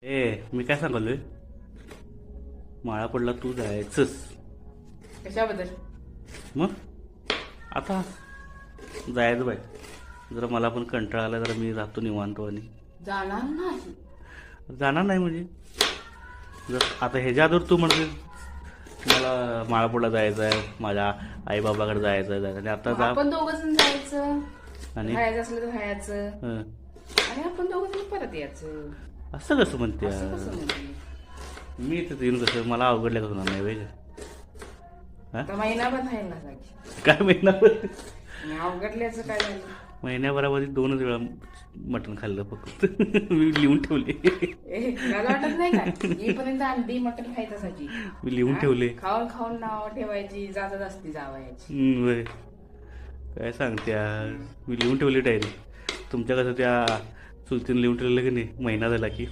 मी काय सांगालोय, माळा पडला तू जायचंच. कशाबद्दल? मग आता जायचं बाय. जरा मला पण कंटाळा आला, जरा मी जातो निवांत आणि जाणार नाही. जाणार नाही म्हणजे जर आता ह्याच्या आधीवर तू म्हणते मला माळापूरला जायचं आहे, माझ्या आईबाबाकडे जायचं आहे, आणि आता जा आपण दोघं जण जायचं आणि खायचं असलं तर खायचं हं. आणि आपण दोघं जण परत यायचं. असं कसं म्हणते असं कसं म्हणजे? मी तिथे येऊन कसं मला अवघडल्या कसं होणार नाही वेळ. आता महिनाभर राहायला लागायची. काय महिनाभर आणि अवघडल्याचं काय झालं? महिन्याभरामध्ये 2च वेळा मटण खाल्लं फक्त. मी लिहून ठेवले. मला वाटत नाही का येईपर्यंत अंडी मटण खायचं असायची. मी लिहून ठेवले. खाऊन खाऊन नाव ठेवायची, जातच असती जावायची. होय. काय सांगते मी लिहून ठेवली डायरी. तुमच्या कसं त्या चुलतीनं लिहून ठेवलेलं की नाही महिना झाला की